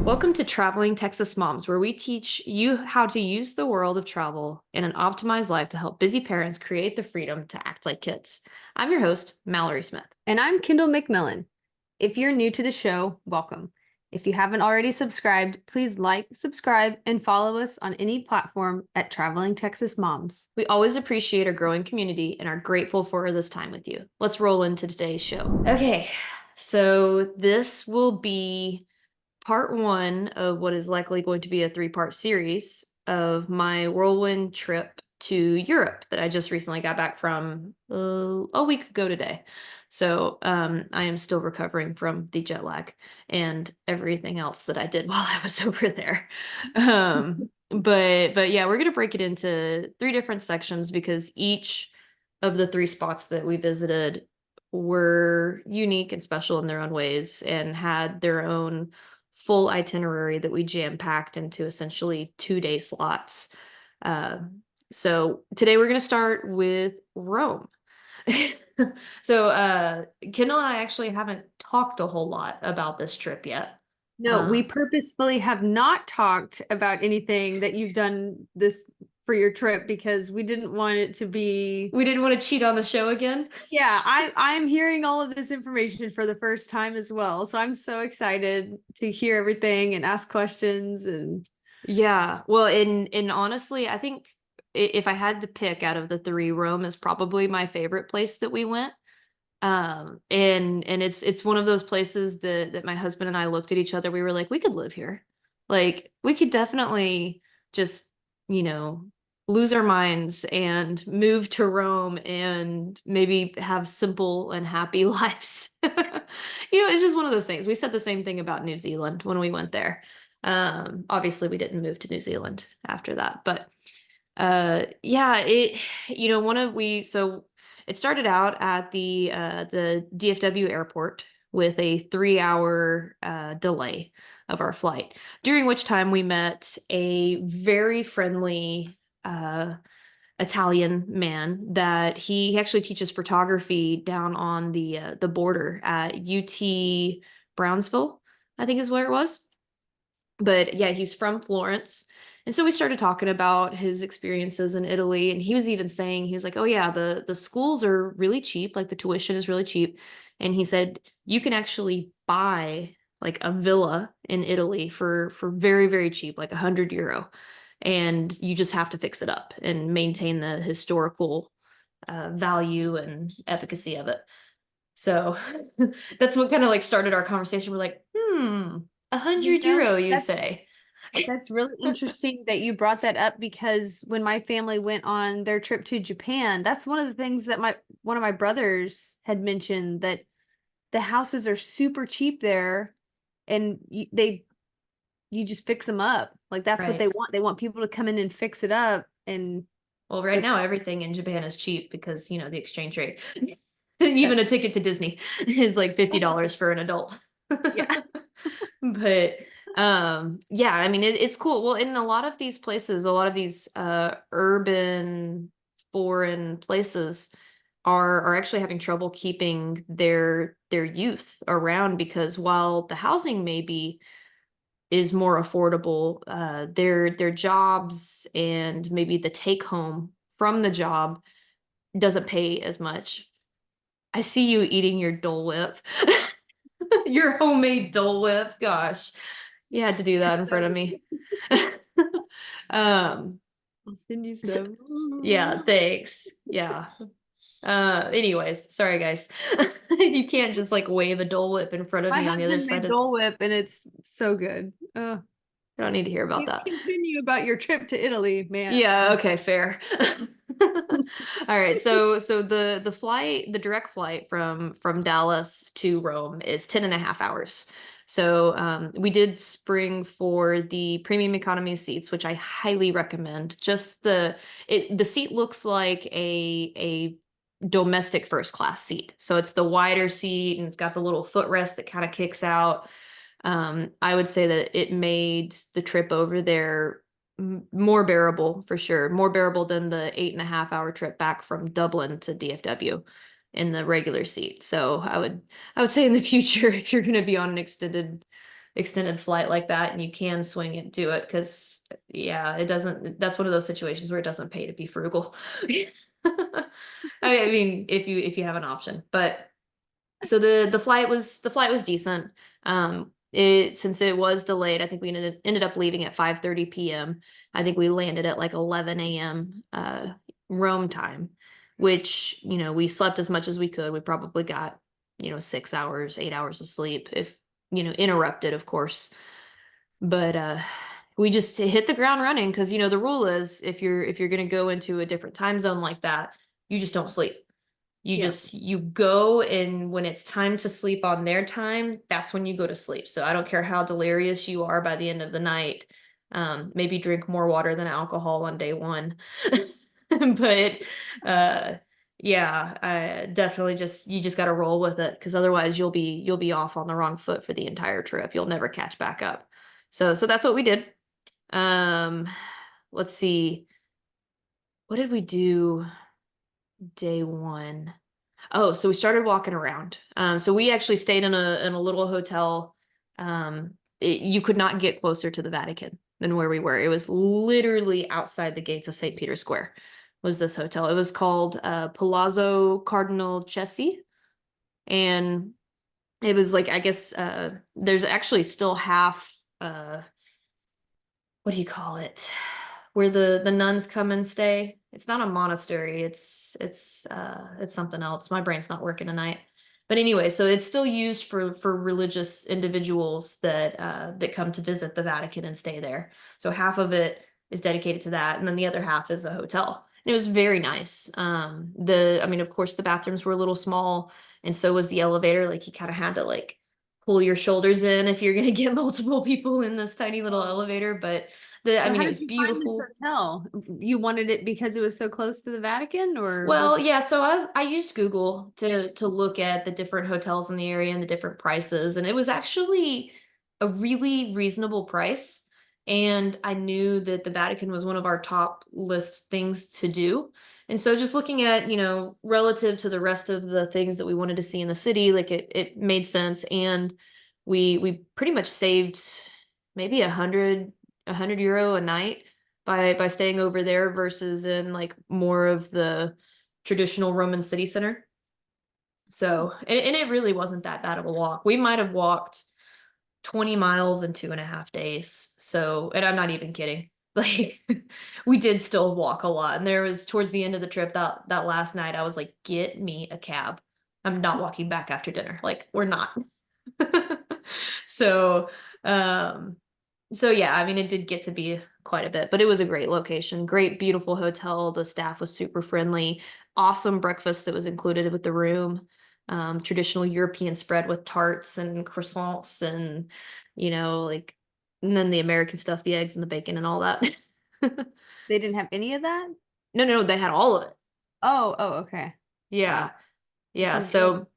Welcome to Traveling Texas Moms, where we teach you how to use the world of travel in an optimized life to help busy parents create the freedom to act like kids. I'm your host, Mallory Smith. And I'm Kendall McMillan. If you're new to the show, welcome. If you haven't already subscribed, please like, subscribe, and follow us on any platform at Traveling Texas Moms. We always appreciate our growing community and are grateful for this time with you. Let's roll into today's show. Okay, so this will be part one of what is likely going to be a three-part series of my whirlwind trip to Europe that I just recently got back from a week ago today. So I am still recovering from the jet lag and everything else that I did while I was over there. But yeah, we're gonna break it into three different sections because each of the three spots that we visited were unique and special in their own ways and had their own full itinerary that we jam-packed into essentially 2-day slots. So today we're going to start with Rome. So Kendall and I actually haven't talked a whole lot about this trip yet. No, we purposefully have not talked about anything that you've done this for your trip because we didn't want it to be. We didn't want to cheat on the show again. Yeah, I'm hearing all of this information for the first time as well. So I'm so excited to hear everything and ask questions and Yeah. Well, and honestly, I think if I had to pick out of the three, Rome is probably my favorite place that we went. And it's one of those places that my husband and I looked at each other. We were like, we could live here. Like we could definitely just, lose our minds and move to Rome and maybe have simple and happy lives. It's just one of those things. We said the same thing about New Zealand when we went there. Obviously we didn't move to New Zealand after that, but yeah, so it started out at the DFW airport with a 3-hour delay of our flight, during which time we met a very friendly Italian man that he actually teaches photography down on the border at UT Brownsville, I think is where it was. But yeah, he's from Florence. And so we started talking about his experiences in Italy. And he was even saying, he was like, oh yeah, the schools are really cheap. Like the tuition is really cheap. And he said, you can actually buy like a villa in Italy for very, very cheap, like €100. And you just have to fix it up and maintain the historical value and efficacy of it. So that's what kind of like started our conversation. We're like, €100, you say? That's really interesting that you brought that up because when my family went on their trip to Japan, that's one of the things that one of my brothers had mentioned, that the houses are super cheap there and you just fix them up. Like that's what Right. they want. They want people to come in and fix it up. And Well, right now everything in Japan is cheap because, the exchange rate. Even a ticket to Disney is like $50 for an adult. yeah. But yeah, I mean it's cool. Well, in a lot of these places, a lot of these urban foreign places are actually having trouble keeping their youth around because while the housing maybe is more affordable, their jobs and maybe the take home from the job doesn't pay as much. I see you eating your Dole Whip. Your homemade Dole Whip. Gosh, you had to do that in front of me. um, I'll send you so, some. yeah, thanks. Yeah. Anyways, sorry guys. You can't just like wave a Dole Whip in front of My me on the other husband side made of. Dole Whip and it's so good. I don't need to hear about Please that. continue about your trip to Italy, man. Yeah, okay, fair. All right, so the direct flight from Dallas to Rome is 10 and a half hours. So we did spring for the premium economy seats, which I highly recommend. Just the seat looks like a domestic first class seat. So it's the wider seat and it's got the little footrest that kind of kicks out. I would say that it made the trip over there more bearable for sure, more bearable than the 8.5 hour trip back from Dublin to DFW in the regular seat. So I would say in the future, if you're going to be on an extended flight like that and you can swing it, do it, because yeah, it doesn't, that's one of those situations where it doesn't pay to be frugal. I mean, if you have an option. But so the flight was decent. It since it was delayed, I think we ended up leaving at 5:30 p.m. I think we landed at like 11 a.m. Rome time, which, you know, we slept as much as we could. We probably got, you know, 6 hours, 8 hours of sleep, if, you know, interrupted, of course. But we just hit the ground running because, you know, the rule is if you're gonna go into a different time zone like that, you just don't sleep. Yeah. You go, and when it's time to sleep on their time, that's when you go to sleep. So I don't care how delirious you are by the end of the night. Maybe drink more water than alcohol on day one. But uh yeah, I definitely just you just got to roll with it because otherwise you'll be off on the wrong foot for the entire trip. You'll never catch back up. So that's what we did. Um let's see. What did we do day one? Oh, so we started walking around. So we actually stayed in a little hotel. You could not get closer to the Vatican than where we were. It was literally outside the gates of St. Peter's Square. Was this hotel? It was called Palazzo Cardinal Cesi, and it was like I guess there's actually still half what do you call it? Where the nuns come and stay. It's not a monastery. It's something else. My brain's not working tonight. But anyway, so it's still used for religious individuals that come to visit the Vatican and stay there. So half of it is dedicated to that, and then the other half is a hotel. And it was very nice. I mean, of course, the bathrooms were a little small, and so was the elevator. Like you kind of had to like pull your shoulders in if you're gonna get multiple people in this tiny little elevator. But I So mean, how it did was you find this beautiful. hotel? You wanted it because it was so close to the Vatican, or Well, was yeah, so I used Google to look at the different hotels in the area and the different prices, and it was actually a really reasonable price. And I knew that the Vatican was one of our top list things to do. And so just looking at, you know, relative to the rest of the things that we wanted to see in the city, like it made sense. And we pretty much saved maybe a hundred euro a night by staying over there versus in like more of the traditional Roman city center. So, and it really wasn't that bad of a walk. We might have walked 20 miles in 2.5 days. So, and I'm not even kidding. Like, we did still walk a lot. And there was towards the end of the trip that last night, I was like, get me a cab. I'm not walking back after dinner. Like, we're not. So, um, so yeah, I mean, it did get to be quite a bit, but it was a great location, great, beautiful hotel. The staff was super friendly, awesome breakfast that was included with the room. Traditional European spread with tarts and croissants and, you know, like, and then the American stuff, the eggs and the bacon and all that. they didn't have any of that? No, they had all of it. Oh, okay. Yeah. Wow. That Yeah. sounds good. So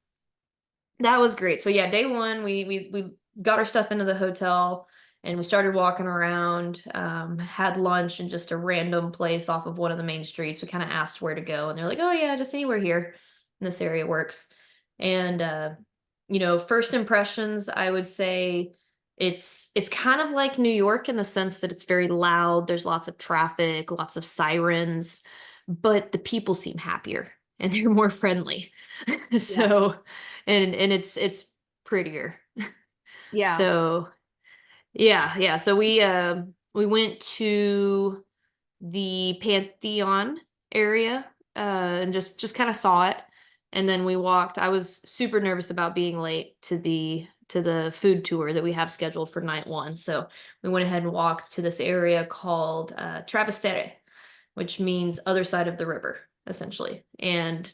that was great. So yeah, day one, we got our stuff into the hotel and we started walking around. Had lunch in just a random place off of one of the main streets. We kind of asked where to go, and they're like, "Oh yeah, just anywhere here in this area works." And you know, first impressions, I would say it's kind of like New York in the sense that it's very loud. There's lots of traffic, lots of sirens, but the people seem happier and they're more friendly. Yeah. So and it's prettier. Yeah. So yeah. So we went to the Pantheon area and just kind of saw it. And then we walked. I was super nervous about being late to the food tour that we have scheduled for night one. So we went ahead and walked to this area called Travestere, which means other side of the river, essentially. And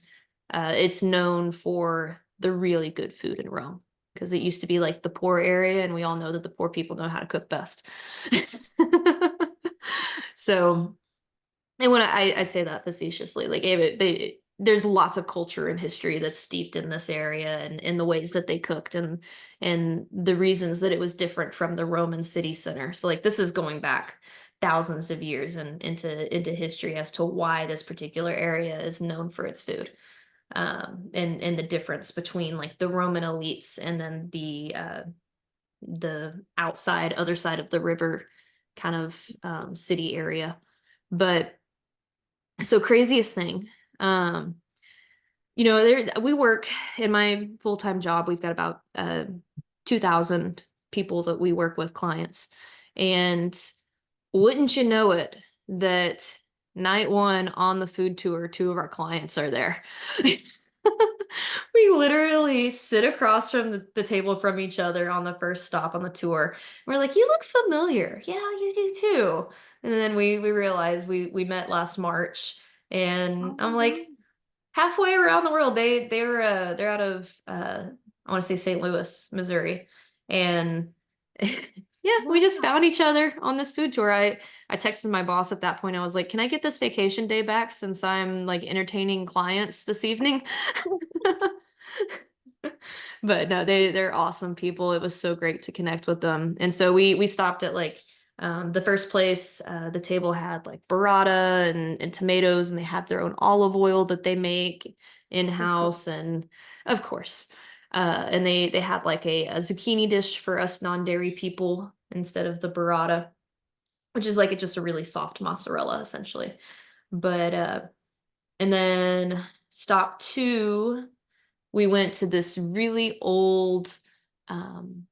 it's known for the really good food in Rome because it used to be like the poor area, and we all know that the poor people know how to cook best. So, and when I say that facetiously, like there's lots of culture and history that's steeped in this area and in the ways that they cooked and the reasons that it was different from the Roman city center. So like this is going back thousands of years and into history as to why this particular area is known for its food. And the difference between like the Roman elites and then the outside, other side of the river kind of city area. But so craziest thing, there we work in my full-time job, we've got about 2,000 people that we work with, clients. And wouldn't you know it, that night one on the food tour, two of our clients are there. We literally sit across from the table from each other on the first stop on the tour. We're like, you look familiar. Yeah, you do too. And then we realized we met last March. And Oh, I'm wow. like, halfway around the world. They're out of I want to say St. Louis, Missouri. And yeah, we just Wow. found each other on this food tour. I texted my boss at that point. I was like, "Can I get this vacation day back since I'm like entertaining clients this evening?" But no, they're awesome people. It was so great to connect with them. And so we stopped at like the first place. The table had like burrata and tomatoes, and they had their own olive oil that they make Of course. in-house. And of course, and they had like a zucchini dish for us non-dairy people instead of the burrata, which is like just a really soft mozzarella essentially. But and then stop two, we went to this really old um,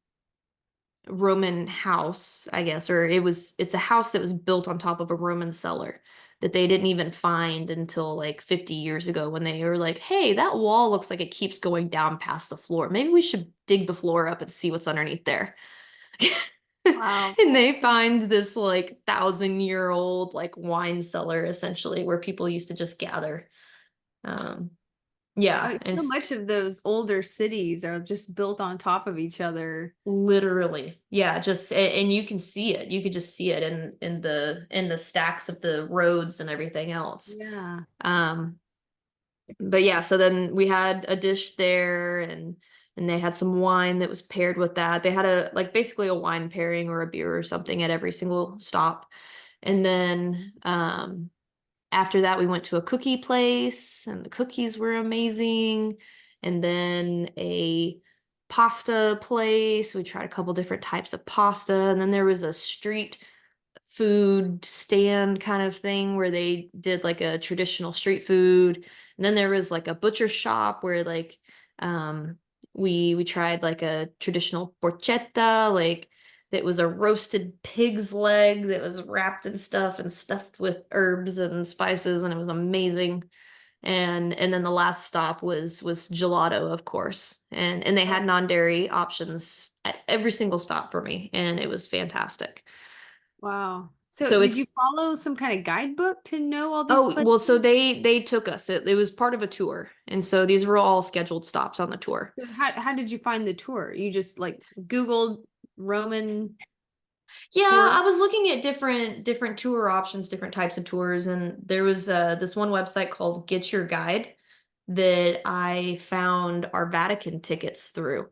Roman house, I guess, or it's a house that was built on top of a Roman cellar that they didn't even find until like 50 years ago, when they were like, hey, that wall looks like it keeps going down past the floor. Maybe we should dig the floor up and see what's underneath there. Wow. And they That's find this like 1,000-year-old like wine cellar essentially, where people used to just gather. Um, I yeah, mean, and so much of those older cities are just built on top of each other. literally, yeah, just and you can see it. You could just see it in the stacks of the roads and everything else. Yeah. Um, but yeah, so then we had a dish there, and they had some wine that was paired with that. They had a like basically a wine pairing or a beer or something at every single stop. And then after that, we went to a cookie place, and the cookies were amazing. And then a pasta place. We tried a couple different types of pasta. And then there was a street food stand kind of thing where they did like a traditional street food. And then there was like a butcher shop where like um we tried like a traditional porchetta, like that was a roasted pig's leg that was wrapped in stuff and stuffed with herbs and spices, and it was amazing. And then the last stop was gelato, of course. And they had Oh, non-dairy options at every single stop for me, and it was fantastic. wow. So So did you it's follow some kind of guidebook to know all these Oh, places? well, so they took us. It was part of a tour. And so these were all scheduled stops on the tour. So how did you find the tour? You just like Googled Roman Yeah, tour? I was looking at different tour options, different types of tours, and there was this one website called Get Your Guide that I found our Vatican tickets through.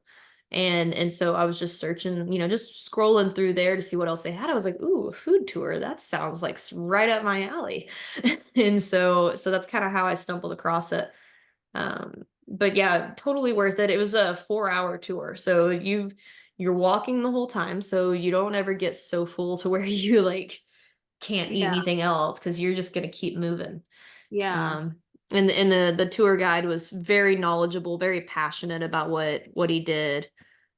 And so I was just searching, just scrolling through there to see what else they had. I was like, ooh, a food tour. That sounds like right up my alley. And so that's kind of how I stumbled across it. But yeah, totally worth it. It was a 4-hour tour. So you're walking the whole time, so you don't ever get so full to where you like can't eat Yeah. anything else because you're just gonna keep moving. Yeah. Um, and the tour guide was very knowledgeable, very passionate about what he did,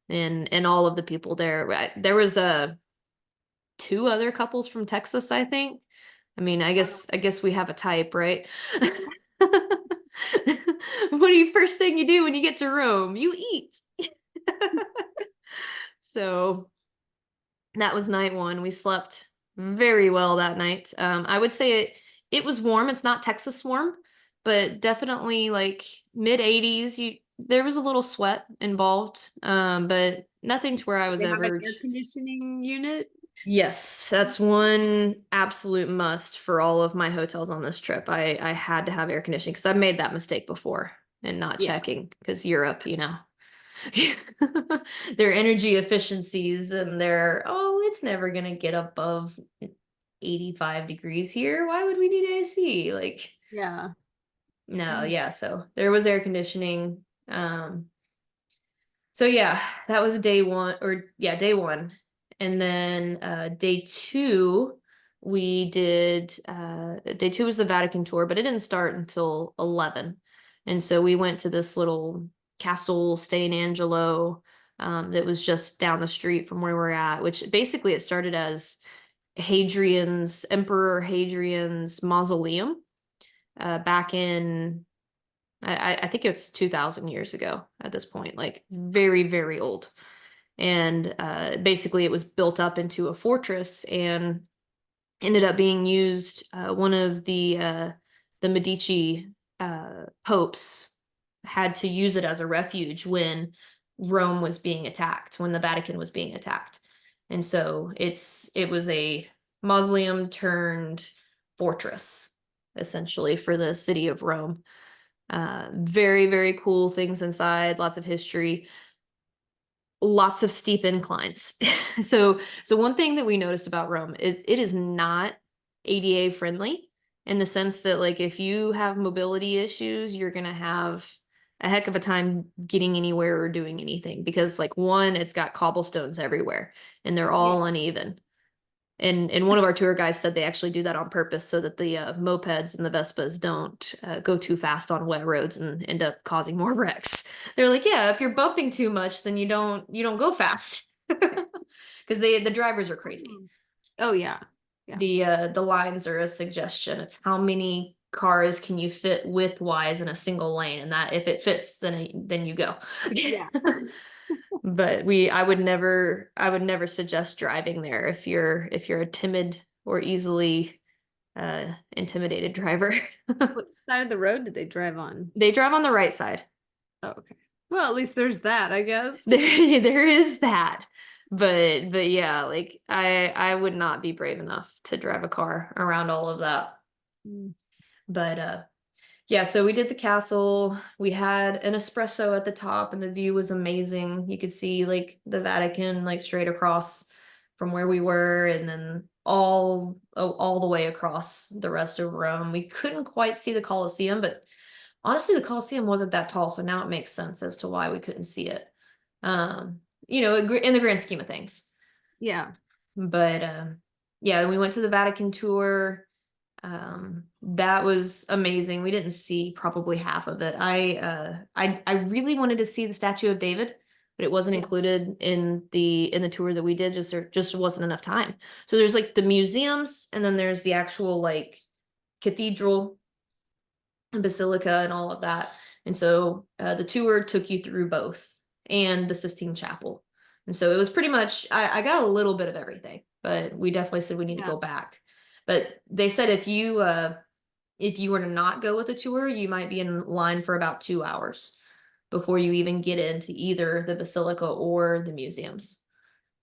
and all of the people there. There was two other couples from Texas, I think. I mean, I guess we have a type, right? What do you first thing you do when you get to Rome? You eat. So that was night one. We slept very well that night. I would say it was warm. It's not Texas warm, but definitely like mid 80s. There was a little sweat involved, but nothing to where I was They have an ever. air conditioning unit. Yes, that's one absolute must for all of my hotels on this trip. I had to have air conditioning because I've made that mistake before and not Yeah. checking because Europe. Their energy efficiencies and it's never gonna get above 85 degrees here. Why would we need AC? Like, Yeah. no, Mm. yeah, so there was air conditioning. So yeah, that was day one, or yeah, day one. And then day two, we did day two was the Vatican tour, but it didn't start until 11. And so we went to this little Castle San Angelo that was just down the street from where we're at, which basically it started as Emperor Hadrian's mausoleum back in I think it's 2000 years ago at this point, like very, very old. And basically, it was built up into a fortress and ended up being used. One of the Medici popes had to use it as a refuge when Rome was being attacked, when the Vatican was being attacked. And so it was a mausoleum turned fortress, essentially, for the city of Rome. Very, very cool things inside, lots of history, lots of steep inclines. So one thing that we noticed about Rome, it is not ADA friendly in the sense that like if you have mobility issues, you're gonna have a heck of a time getting anywhere or doing anything because like one, it's got cobblestones everywhere and they're Yeah. all uneven. And one of our tour guys said they actually do that on purpose so that the mopeds and the Vespas don't go too fast on wet roads and end up causing more wrecks. They're like, yeah, if you're bumping too much, then you don't go fast because the drivers are crazy. Mm. Oh yeah. Yeah. The lines are a suggestion. It's how many cars can you fit widthwise in a single lane, and that if it fits, then you go. Yeah. But I would never suggest driving there if you're a timid or easily intimidated driver. What side of the road did they drive on? They drive on the right side. Oh, okay. Well, at least there's that, I guess. There is that. But yeah, like I would not be brave enough to drive a car around all of that. Mm. But yeah, so we did the castle. We had an espresso at the top and the view was amazing. You could see like the Vatican like straight across from where we were and then all the way across the rest of Rome. We couldn't quite see the Colosseum, but honestly the Colosseum wasn't that tall, so now it makes sense as to why we couldn't see it. In the grand scheme of things. Yeah. But yeah, we went to the Vatican tour. That was amazing. We didn't see probably half of it. I really wanted to see the Statue of David, but it wasn't Yeah. included in the tour that we did. There just wasn't enough time. So there's like the museums, and then there's the actual like cathedral and basilica and all of that. And so the tour took you through both and the Sistine Chapel. And so it was pretty much I got a little bit of everything, but we definitely said we need to Yeah. go back. But they said if you were to not go with the tour, you might be in line for about 2 hours before you even get into either the basilica or the museums.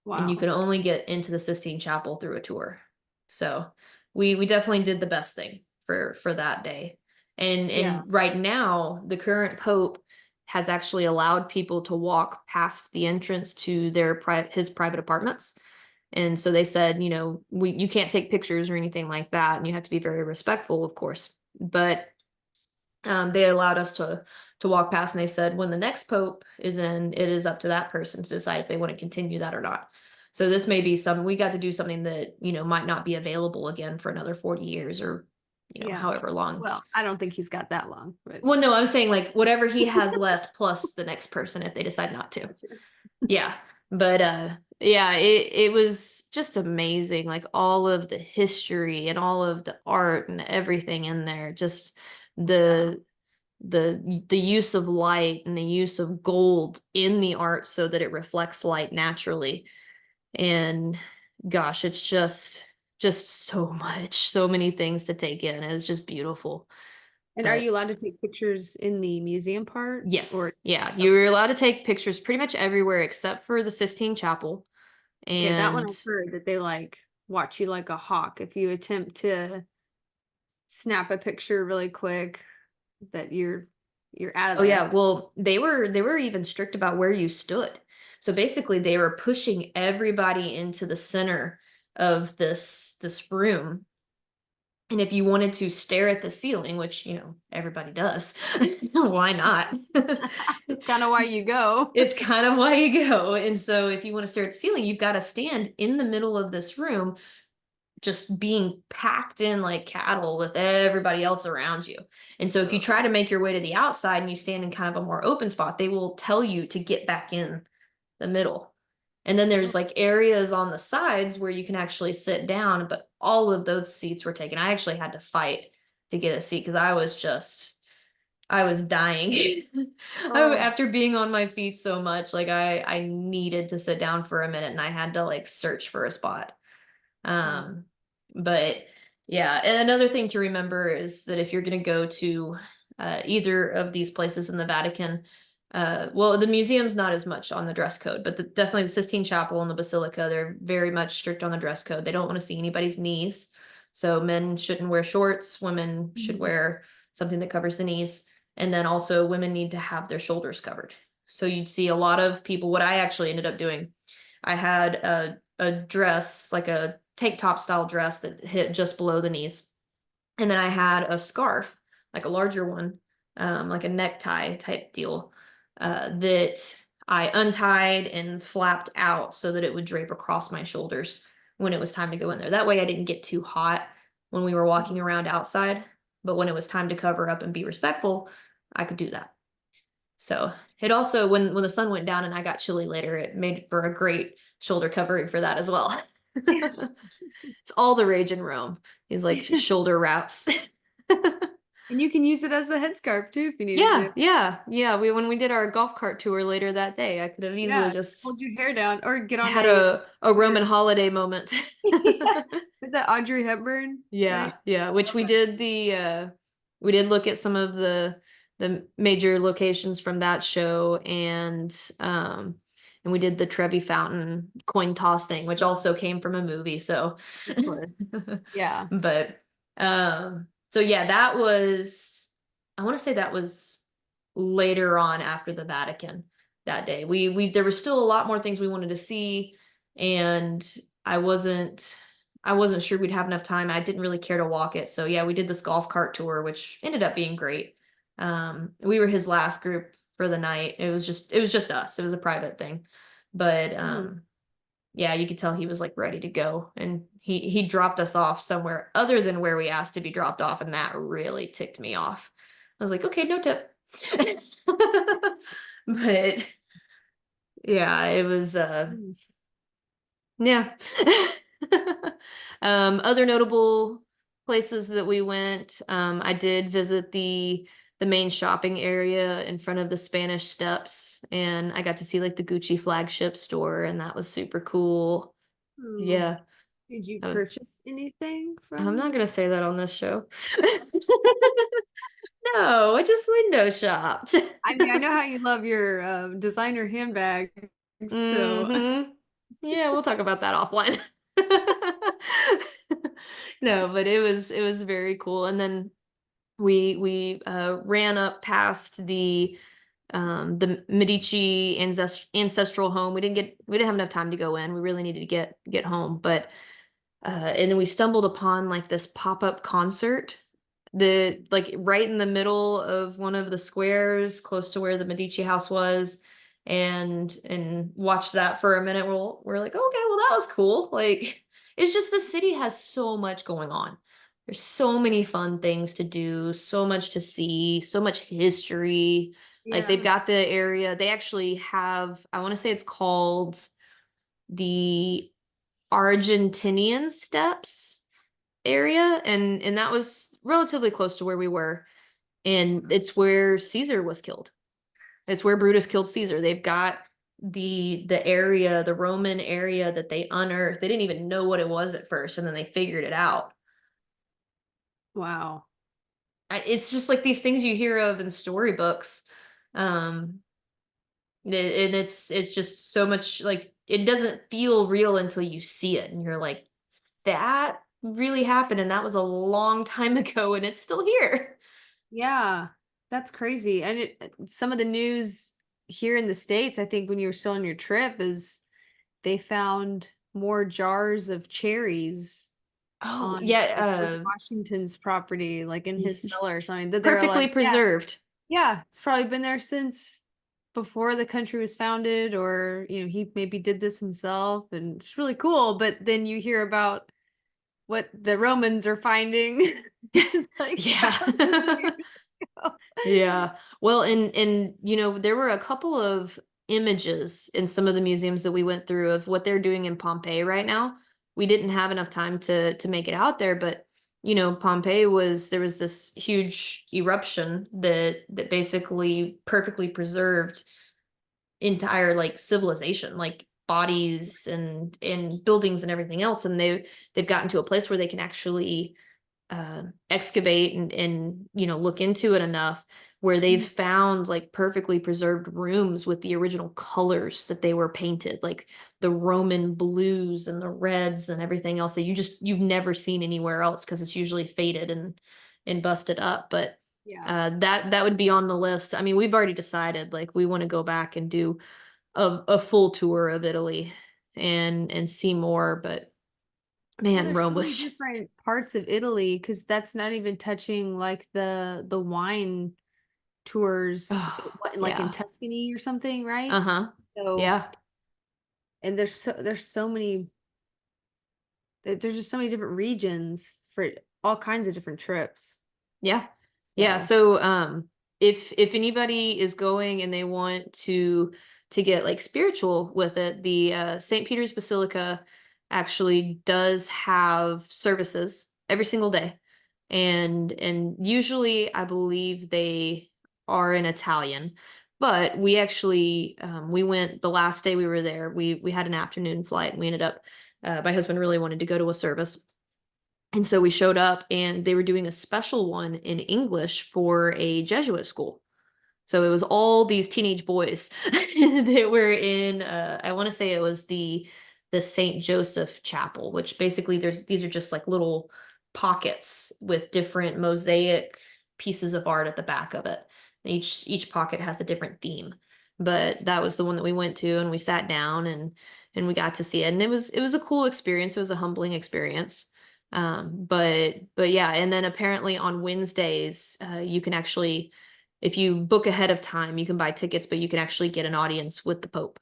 And you Wow. could only get into the Sistine Chapel through a tour. So we definitely did the best thing for that day. And Yeah. right now, the current pope has actually allowed people to walk past the entrance to his private apartments. And so they said, you can't take pictures or anything like that, and you have to be very respectful, of course. But they allowed us to walk past, and they said when the next pope is in, it is up to that person to decide if they want to continue that or not. So this may be we got to do something that might not be available again for another 40 years or Yeah. however long. Well, I don't think he's got that long, but Well, no, I'm saying like whatever he has left plus the next person if they decide not to. gotcha. Yeah. But yeah, it was just amazing. Like all of the history and all of the art and everything in there. Just Yeah. the use of light and the use of gold in the art so that it reflects light naturally. And gosh, it's just so much, so many things to take in. It was just beautiful. And are But you allowed to take pictures in the museum part or yes, yeah, you okay. were allowed to take pictures pretty much everywhere except for the Sistine Chapel. Yeah, that one And I've heard that they like watch you like a hawk if you attempt to snap a picture really quick that you're out of oh there. yeah, well, they were even strict about where you stood. So basically they were pushing everybody into the center of this room. And if you wanted to stare at the ceiling, which, everybody does, why not? That's kind of why you go. It's kind of why you go. And so if you want to stare at the ceiling, you've got to stand in the middle of this room, just being packed in like cattle with everybody else around you. And so if you try to make your way to the outside and you stand in kind of a more open spot, they will tell you to get back in the middle. And then there's like areas on the sides where you can actually sit down, but all of those seats were taken. I actually had to fight to get a seat because I was dying. Oh. After being on my feet so much, like I needed to sit down for a minute and I had to like search for a spot. Oh. Um, but yeah, and another thing to remember is that if you're going to go to either of these places in the Vatican, well, the museum's not as much on the dress code, but definitely the Sistine Chapel and the Basilica, they're very much strict on the dress code. They don't want to see anybody's knees. So men shouldn't wear shorts, women should Mhm. wear something that covers the knees. And then also women need to have their shoulders covered. So you'd see a lot of people, what I actually ended up doing, I had a dress, like a tank top style dress that hit just below the knees. And then I had a scarf, like a larger one, like a necktie type deal, that I untied and flapped out so that it would drape across my shoulders when it was time to go in there. That way I didn't get too hot when we were walking around outside, but when it was time to cover up and be respectful, I could do that. So it also, when the sun went down and I got chilly later, it made for a great shoulder covering for that as well. It's all the rage in Rome. These like shoulder wraps. And you can use it as a headscarf too if you needed Yeah, to. yeah, yeah. When we did our golf cart tour later that day, I could have easily Yeah. just Hold your hair down or get on had a a Roman holiday moment. yeah. Was that Audrey Hepburn? Yeah, Right? yeah. Which we Okay. did we did look at some of the major locations from that show, and we did the Trevi Fountain coin toss thing, which also came from a movie. So Of course. Yeah. but so yeah, that was, I want to say that was later on after the Vatican that day. We there was still a lot more things we wanted to see, and I wasn't I wasn't sure we'd have enough time. I didn't really care to walk it. So yeah, we did this golf cart tour, which ended up being great. We were his last group for the night. It was just us. It was a private thing. But Mhm. yeah, you could tell he was like ready to go. And he dropped us off somewhere other than where we asked to be dropped off, and that really ticked me off. I was like, okay, no tip. But yeah, it was Mm. yeah. Other notable places that we went, I did visit the main shopping area in front of the Spanish Steps, and I got to see like the Gucci flagship store, and that was super cool. Oh. Yeah. Did you Uh, purchase anything I'm from not the gonna say that on this show. No, I just window shopped. I mean, I know how you love your designer handbags, so Mm-hmm. Yeah, we'll talk about that offline. No, but it was very cool. And then we ran up past the Medici ancestral home. We didn't have enough time to go in. We really needed to get home, but and then we stumbled upon like this pop-up concert, the like right in the middle of one of the squares close to where the Medici house was, and watched that for a minute. We're like, okay, well that was cool. Like it's just the city has so much going on. There's so many fun things to do, so much to see, so much history. Like they've yeah. got the area, they actually have, I want to say it's called the Argentinian steps area, and that was relatively close to where we were, and it's where Caesar was killed. It's where Brutus killed Caesar. They've got the area, the Roman area that they unearthed. They didn't even know what it was at first, and then they figured it out. Wow. It's just like these things you hear of in storybooks. Um, and it's just so much like it doesn't feel real until you see it, and you're like, that really happened, and that was a long time ago, and it's still here. Yeah. That's crazy. And some of the news here in the States, I think when you were still on your trip, is they found more jars of cherries Oh, on yeah, like George Washington's property, like in his cellar or something, that they were perfectly like, yeah, preserved. yeah, it's probably been there since before the country was founded, or he maybe did this himself, and it's really cool. But then you hear about what the Romans are finding. It's like Yeah. thousands of years ago. Yeah. Well, and there were a couple of images in some of the museums that we went through of what they're doing in Pompeii right now. We didn't have enough time to make it out there, but Pompeii there was this huge eruption that basically perfectly preserved entire like civilization, like bodies and buildings and everything else, and they've gotten to a place where they can actually excavate and look into it enough where they've Mhm. found like perfectly preserved rooms with the original colors that they were painted, like the Roman blues and the reds and everything else that you've never seen anywhere else because it's usually faded and busted up. But Yeah. that would be on the list. I mean, we've already decided like we want to go back and do a full tour of Italy and see more. But Well, man, there's Rome so many was different parts of Italy, because that's not even touching like the wine tours, oh like in yeah. Tuscany or something, right? Uh-huh. So, Yeah. and there's so many there's just so many different regions for all kinds of different trips. Yeah. Yeah. So, So if anybody is going and they want to get like spiritual with it, the St. Peter's Basilica actually does have services every single day. And usually I believe they are in Italian. But we actually we went the last day we were there. We had an afternoon flight and we ended up my husband really wanted to go to a service. And so we showed up and they were doing a special one in English for a Jesuit school. So it was all these teenage boys that were in I want to say it was the St. Joseph Chapel, which basically these are just like little pockets with different mosaic pieces of art at the back of it. Each pocket has a different theme. But that was the one that we went to and we sat down and we got to see it. And it was a cool experience. It was a humbling experience. But yeah, and then apparently on Wednesdays, you can actually if you book ahead of time, you can buy tickets, but you can actually get an audience with the Pope.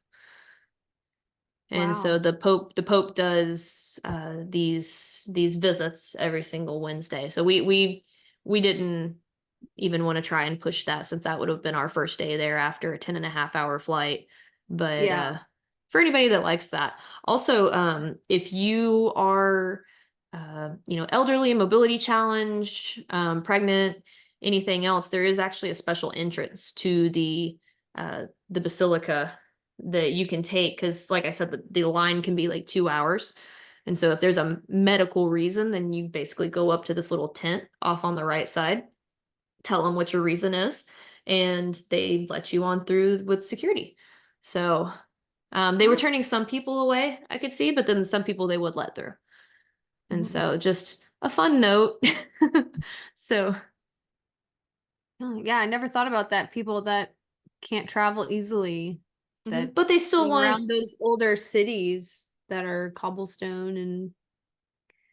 And so wow. the Pope does these visits every single Wednesday. So we didn't even want to try and push that since that would have been our first day there after a 10.5 hour flight. But Yeah. for anybody that likes that. Also, if you are elderly, mobility challenge, pregnant, anything else, there is actually a special entrance to the basilica that you can take because like I said, the line can be like 2 hours. And so if there's a medical reason, then you basically go up to this little tent off on the right side, tell them what your reason is, and they let you on through with security. So they were Oh, turning some people away, I could see, but then some people they would let through. And mhm. so just a fun note. So, Oh, yeah, I never thought about that. People that can't travel easily, that but they still being want, around those older cities that are cobblestone, and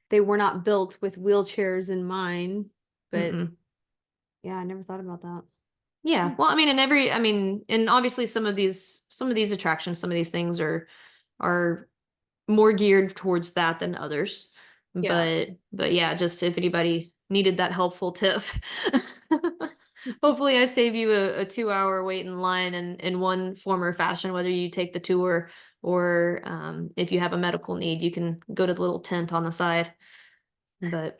they were not built with wheelchairs in mind. But mm-mm. yeah, I never thought about that. Yeah. Hmm. Well, I mean, and obviously some of these attractions, some of these things are more geared towards that than others. Yeah. But yeah, just if anybody needed that helpful tip. Hopefully I save you a 2 hour wait in line in one form or fashion, whether you take the tour or if you have a medical need, you can go to the little tent on the side. But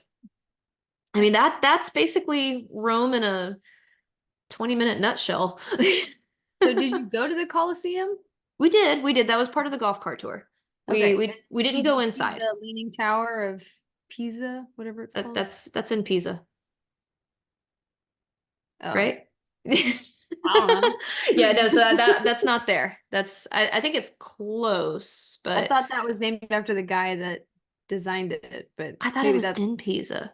I mean that's basically Rome in a 20-minute nutshell. So did you go to the Colosseum? We did. That was part of the golf cart tour. We Okay. we we didn't Did go you see inside. the Leaning Tower of Pisa, whatever it's That, called? that's in Pisa, Oh, right? I don't Yeah, no, so know. that's not there. I think it's close, I but thought that was named after the guy that designed it, but I thought it maybe was that's in Pisa.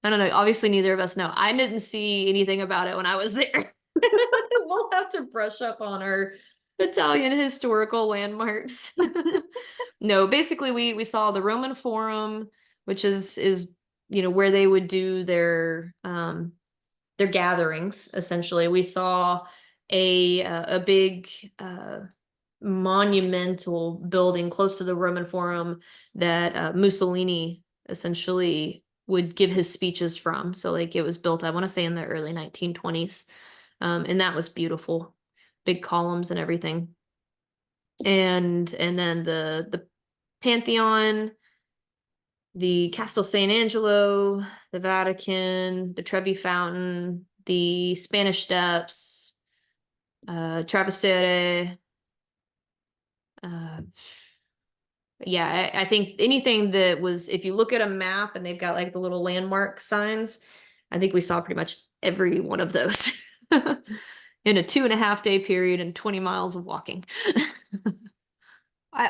I don't know. Obviously, neither of us know. I didn't see anything about it when I was there. We'll have to brush up on our Italian historical landmarks. No, basically we saw the Roman Forum. which is where they would do their gatherings. Essentially, we saw a big monumental building close to the Roman Forum that Mussolini essentially would give his speeches from. So like it was built, I want to say in the early 1920s. And that was beautiful. Big columns and everything. And then the Pantheon, the Castel San Angelo, the Vatican, the Trevi Fountain, the Spanish Steps, Trapastere, uh, yeah, I think anything that was, if you look at a map and they've got like the little landmark signs, I think we saw pretty much every one of those in a 2.5 day period and 20 miles of walking.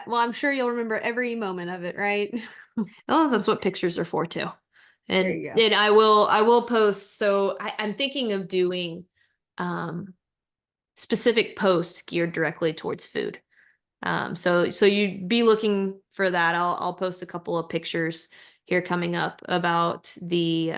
Well, I'm sure you'll remember every moment of it, right? Oh, that's what pictures are for too. There And you go. then I will post. So I'm thinking of doing um specific posts geared directly towards food. So you'd be looking for that. I'll post a couple of pictures here coming up about the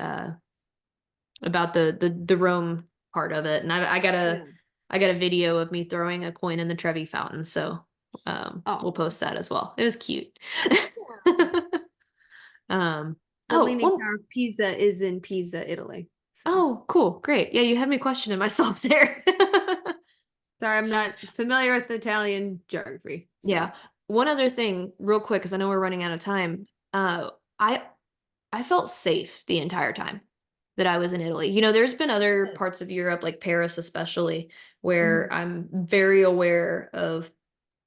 Rome part of it. And I got a Yeah. I got a video of me throwing a coin in the Trevi Fountain. So we'll Oh, post that as well. It was cute. yeah. The Oh, Leaning well, Tower of Pisa is in Pisa, Italy. So oh, cool, great. Yeah, you had me questioning myself there. sorry, I'm not familiar with Italian geography. So Yeah. One other thing, real quick, because I know we're running out of time. I felt safe the entire time that I was in Italy. There's been other good. parts of Europe, like Paris especially, Mhm. where I'm very aware of,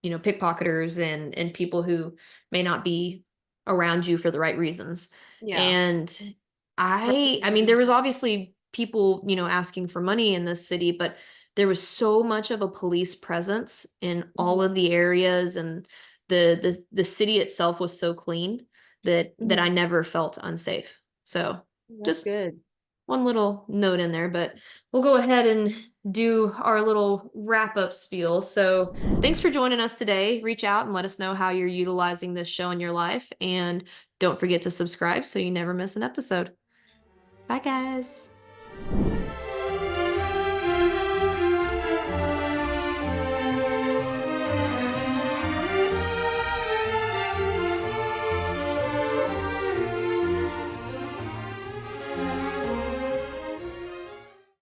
pickpocketers and people who may not be around you for the right reasons. Yeah. And I mean, Probably. there was obviously people, asking for money in this city, but there was so much of a police presence in all Mhm. of the areas, and the city itself was so clean that I Mhm. never felt unsafe. So That's just good. one little note in there, but we'll go ahead and do our little wrap up spiel. So thanks for joining us today. Reach out and let us know how you're utilizing this show in your life. And don't forget to subscribe so you never miss an episode. Bye, guys.